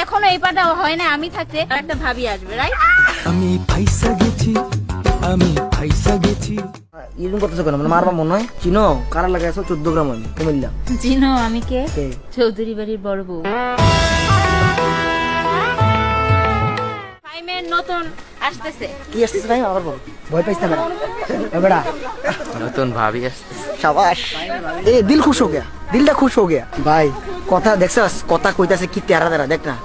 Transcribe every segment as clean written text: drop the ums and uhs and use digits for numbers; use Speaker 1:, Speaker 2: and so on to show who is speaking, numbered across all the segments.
Speaker 1: এখনো এই পাটা হয় না, আমি থাকতে একটা ভাবি আসবে, রাইট?
Speaker 2: আমি ফাইসা গেছি, আমি ফাইসা গেছি।
Speaker 3: এরকম করতেছো কেন? মানে মারবা মনে হয়? চিনো কারা লাগাইছো? 14 গ্রাম আমি কুমিল্লা।
Speaker 1: চিনো আমি কে?
Speaker 3: কে?
Speaker 1: চৌধুরী বাড়ির বড় বউ। ফাইমের নতুন আসতেছে।
Speaker 3: কি আসতেছে ভাই? আবার বল। ভয় পাইছ না বেটা?
Speaker 4: নতুন ভাবি আসছে।
Speaker 3: শাবাশ। এ দিল খুশ হো গয়া, দিলটা খুশ হো গয়া ভাই। কথা দেখছস? কথা কইতাছে কি তেরা তেরা, দেখ না।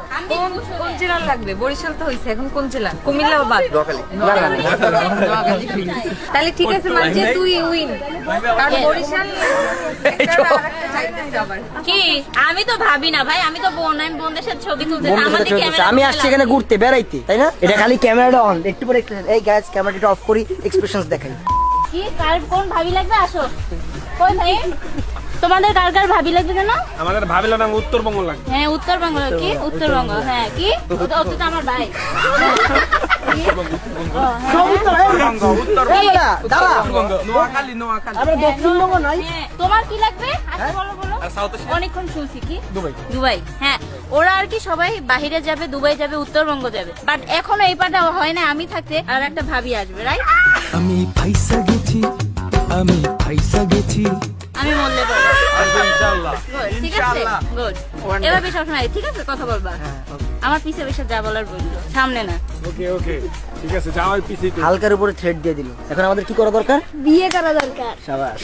Speaker 5: কোন জেলার লাগবে? বরিশাল তো হইছে, এখন কোন জেলা? কুমিল্লা বা বাদ? তাহলে ঠিক আছে, মানে যে তুই উইন, কারণ বরিশাল একটা আরেকটা চাইতেছে আবার।
Speaker 1: কি? আমি তো ভাবি না ভাই, আমি তো বোন, আমি বোনদের সাথে ছবি তুলতে।
Speaker 3: বন্ধুর সাথে চলতেছে। আমি আসছি এখানে ঘুরতে, বেড়াইতে, তাই না? এটা খালি ক্যামেরাটা অন, একটু পরে এক্সপ্রেশন। এই গাইস, ক্যামেরাটা অফ করি, এক্সপ্রেশনস দেখাই।
Speaker 1: কি কার কোন ভাবি লাগবে? আসো। কই ভাই? তোমাদের কার কার ভাবি লাগবে জানো?
Speaker 6: আমাদের ভাবিলা না উত্তরবঙ্গ লাগে।
Speaker 1: হ্যাঁ উত্তরবঙ্গ। কি উত্তরবঙ্গ? হ্যাঁ কি? ওটা তো আমার ভাই।
Speaker 3: এই বেটা, দাঁড়া।
Speaker 6: নোয়াখালী নোয়াখালী।
Speaker 3: আমরা দক্ষিণবঙ্গ নাই।
Speaker 1: হ্যাঁ, তোমার কি লাগবে? আচ্ছা বলো বলো। অনেকক্ষণ শুনছি কি? দুবাই। হ্যাঁ, ওরা আর কি সবাই বাহিরে যাবে, দুবাই যাবে, উত্তরবঙ্গ যাবে। বাট এখনো এই পাটা হয় না, আমি থাকতে আর একটা ভাবি আসবে, রাইট?
Speaker 2: আমি ফাইসা গেছি, আমি ফাইসা গেছি।
Speaker 1: আমি মরলে বলবো।
Speaker 6: ইনশাআল্লাহ।
Speaker 1: Good, ঠিক আছে? গুড। এভাবে সবসময় ঠিক আছে কথা বলবা। আমার পিছে পিছে যা বলার বললো, সামনে না।
Speaker 6: ওকে ওকে ঠিক আছে, যাও এই পিছে একটু।
Speaker 3: হালকার উপরে থ্রেড দিয়ে দিল। এখন আমাদের কি করা দরকার?
Speaker 1: বিয়ে করা দরকার।
Speaker 3: শাবাশ।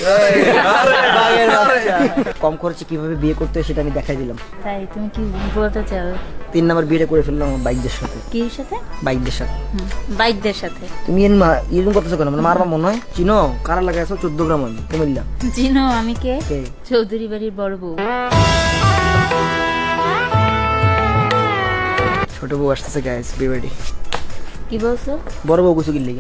Speaker 3: বাঘের বাচ্চা। কম খরচে কিভাবে বিয়ে করতে হয় সেটা আমি দেখাই দিলাম।
Speaker 1: তাই তুমি কি বলতে চাও?
Speaker 3: 3 নাম্বার বিয়েটা করে ফেললাম আমার বাইকদের সাথে।
Speaker 1: কি সাথে?
Speaker 3: বাইকদের সাথে।
Speaker 1: বাইকদের সাথে।
Speaker 3: তুমি এরকম করতেছো কেন? মানে মারবা মনে হয়? চিনো কারা লাগাইছো? 14 গ্রাম আমি কুমিল্লা।
Speaker 1: চিনো আমি কে?
Speaker 3: কে?
Speaker 1: চৌধুরী বাড়ির বড় বউ।
Speaker 3: ছোট বউ আসতেছে গাইস, বি রেডি।
Speaker 1: কি বলছো?
Speaker 3: বড় বউ কিছু কিনলি?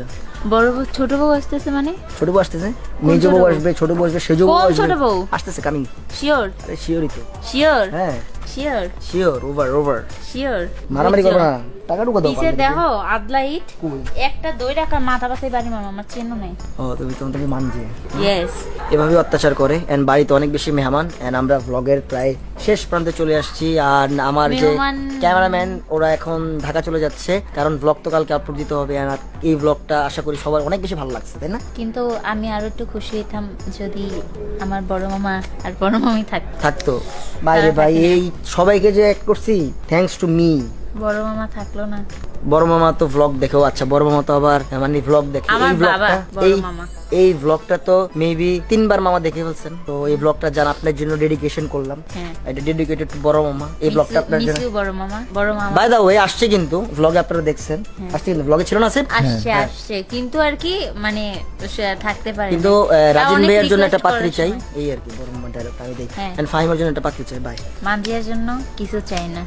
Speaker 1: বড় বউ ছোট বউ আসতেছে মানে?
Speaker 3: ছোট বউ আসতেছে, মেজ বউ আসবে, ছোট বউ আসবে, সেজ বউ
Speaker 1: কোন
Speaker 3: আসবে।
Speaker 1: ছোট বউ?
Speaker 3: আসতেছে কামিং।
Speaker 1: শিওর?
Speaker 3: আরে শিওরই তো।
Speaker 1: শিওর?
Speaker 3: হ্যাঁ
Speaker 1: sure?
Speaker 3: Sure. Over over.
Speaker 1: Sure?
Speaker 3: মারামারি করবে না, টাকা ঢুকা দাও।
Speaker 1: পিছে দেখো আদলা ইট
Speaker 3: কই?
Speaker 1: একটা দই রাখার মাথা বাসাই বাড়ি মামা, আমার চেনো নাই।
Speaker 3: ও তুমি তোমাকে মানছে।
Speaker 1: ইয়েস।
Speaker 3: এভাবে অত্যাচার করে এন্ড বাড়িতে অনেক বেশি মেহমান এন্ড আমরা ব্লগের প্রায় শেষ প্রান্তে চলে আসছি। আর আমার যে
Speaker 1: মেহমান-
Speaker 3: ক্যামেরাম্যান ওরা এখন ঢাকা চলে যাচ্ছে, কারণ ব্লগ তো কালকে আপলোড দিতে হবে। আর এই ব্লগটা আশা করি সবার অনেক বেশি ভালো লাগছে, তাই না?
Speaker 1: কিন্তু আমি আরো একটু খুশি হইতাম যদি আমার বড় মামা আর বড় মামি
Speaker 3: থাকতো বাইরে ভাই। এই সবাইকে যে অ্যাড করছি থ্যাঙ্কস টু মি।
Speaker 1: বড় মামা থাকলো না।
Speaker 3: বড় মামা তো ভ্লগ দেখেও, আচ্ছা বড় মামা তো আবার মানে ভ্লগ দেখে।
Speaker 1: আমার
Speaker 3: এই
Speaker 1: বাবা
Speaker 3: ব্লগটা
Speaker 1: বড় মামা।
Speaker 3: এই ভ্লগটা তো মেবি 3বার মামা দেখে ফেলছেন। তো এই ভ্লগটা জান আপনার জন্য ডেডিকেশন করলাম।
Speaker 1: হ্যাঁ।
Speaker 3: এটা ডেডিকেটেড টু বড় মামা। এই ভ্লগটা আপনার জন্য।
Speaker 1: মিস ইউ বড় মামা। বড় মামা
Speaker 3: বাই দা ওয়ে আসছে কিন্তু ভ্লগে, আপনারা দেখছেন আসছে কিন্তু ভ্লগে ছিল না আসিফ?
Speaker 1: আসছে আসছে কিন্তু আর কি মানে সে থাকতে পারে
Speaker 3: কিন্তু রাজন ভাইয়ের জন্য একটা পাত্রী চাই, এই আর কি বড় মামা ডায়লগটা আমি দেখি।
Speaker 1: হ্যাঁ।
Speaker 3: এন্ড ফাহিমের জন্য একটা পাত্রী চাই। বাই।
Speaker 1: মান্দিয়ার জন্য কিছু চাই না।